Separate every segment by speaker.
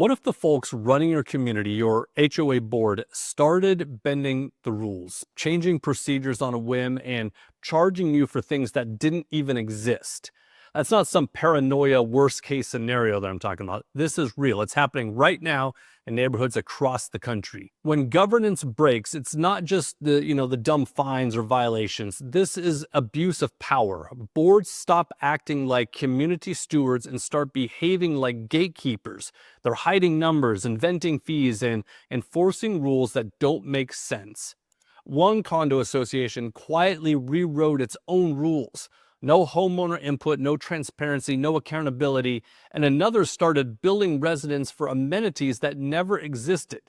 Speaker 1: What if the folks running your community, your HOA board, started bending the rules, changing procedures on a whim, and charging you for things that didn't even exist? That's not some paranoia worst case scenario that I'm talking about. This is real. It's happening right now in neighborhoods across the country. When governance breaks, it's not just the dumb fines or violations. This is abuse of power. Boards stop acting like community stewards and start behaving like gatekeepers. They're hiding numbers, inventing fees, and enforcing rules that don't make sense. One condo association quietly rewrote its own rules. No homeowner input, no transparency, no accountability. And another started billing residents for amenities that never existed.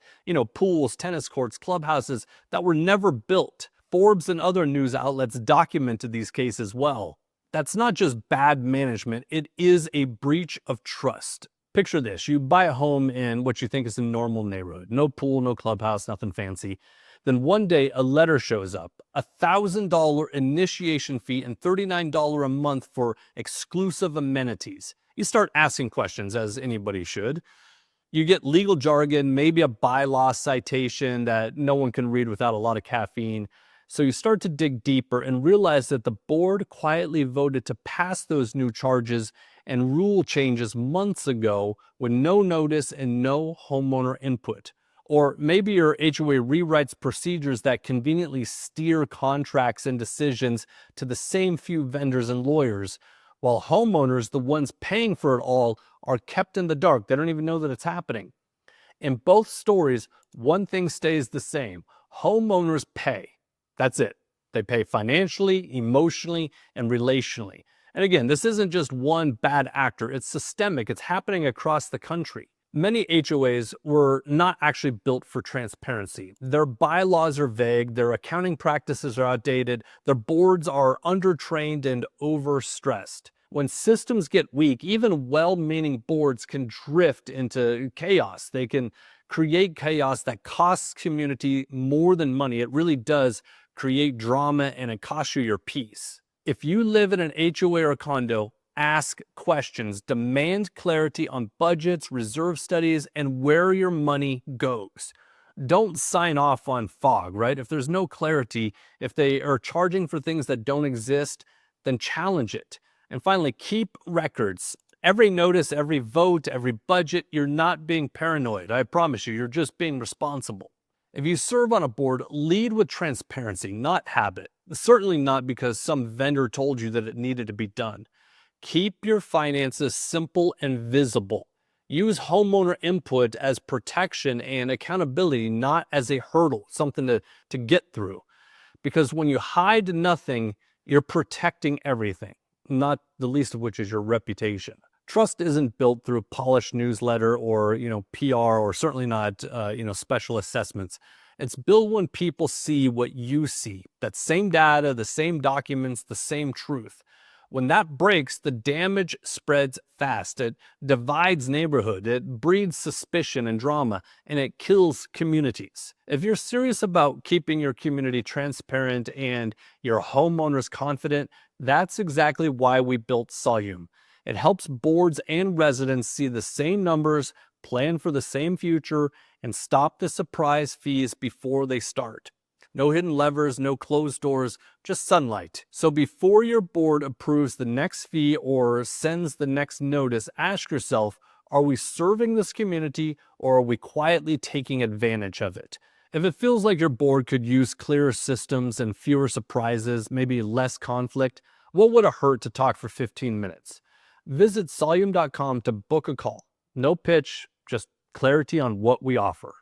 Speaker 1: Pools, tennis courts, clubhouses that were never built. Forbes and other news outlets documented these cases well. That's not just bad management, it is a breach of trust. Picture this, you buy a home in what you think is a normal neighborhood. No pool, no clubhouse, nothing fancy. Then one day a letter shows up, $1,000 initiation fee and $39 a month for exclusive amenities. You start asking questions, as anybody should. You get legal jargon, maybe a bylaw citation that no one can read without a lot of caffeine. So you start to dig deeper and realize that the board quietly voted to pass those new charges and rule changes months ago with no notice and no homeowner input. Or maybe your HOA rewrites procedures that conveniently steer contracts and decisions to the same few vendors and lawyers, while homeowners, the ones paying for it all, are kept in the dark. They don't even know that it's happening. In both stories, one thing stays the same. Homeowners pay. That's it. They pay financially, emotionally, and relationally. And again, this isn't just one bad actor. It's systemic. It's happening across the country. Many HOAs were not actually built for transparency. Their bylaws are vague, their accounting practices are outdated, their boards are undertrained and overstressed. When systems get weak, even well-meaning boards can drift into chaos. They can create chaos that costs community more than money. It really does create drama, and it costs you your peace. If you live in an HOA or a condo, ask questions, demand clarity on budgets, reserve studies, and where your money goes. Don't sign off on fog, right? If there's no clarity, if they are charging for things that don't exist, then challenge it. And finally, keep records. Every notice, every vote, every budget, you're not being paranoid. I promise you, you're just being responsible. If you serve on a board, lead with transparency, not habit. Certainly not because some vendor told you that it needed to be done. Keep your finances simple and visible. Use homeowner input as protection and accountability, not as a hurdle, something to get through. Because when you hide nothing, you're protecting everything, not the least of which is your reputation. Trust isn't built through polished newsletter or PR, or certainly not special assessments. It's built when people see what you see, that same data, the same documents, the same truth. When that breaks, the damage spreads fast. It divides neighborhood, it breeds suspicion and drama, and it kills communities. If you're serious about keeping your community transparent and your homeowners confident, that's exactly why we built Solium. It helps boards and residents see the same numbers, plan for the same future, and stop the surprise fees before they start. No hidden levers, no closed doors, just sunlight. So before your board approves the next fee or sends the next notice, ask yourself, are we serving this community or are we quietly taking advantage of it? If it feels like your board could use clearer systems and fewer surprises, maybe less conflict, what would it hurt to talk for 15 minutes? Visit Solium.com to book a call. No pitch, just clarity on what we offer.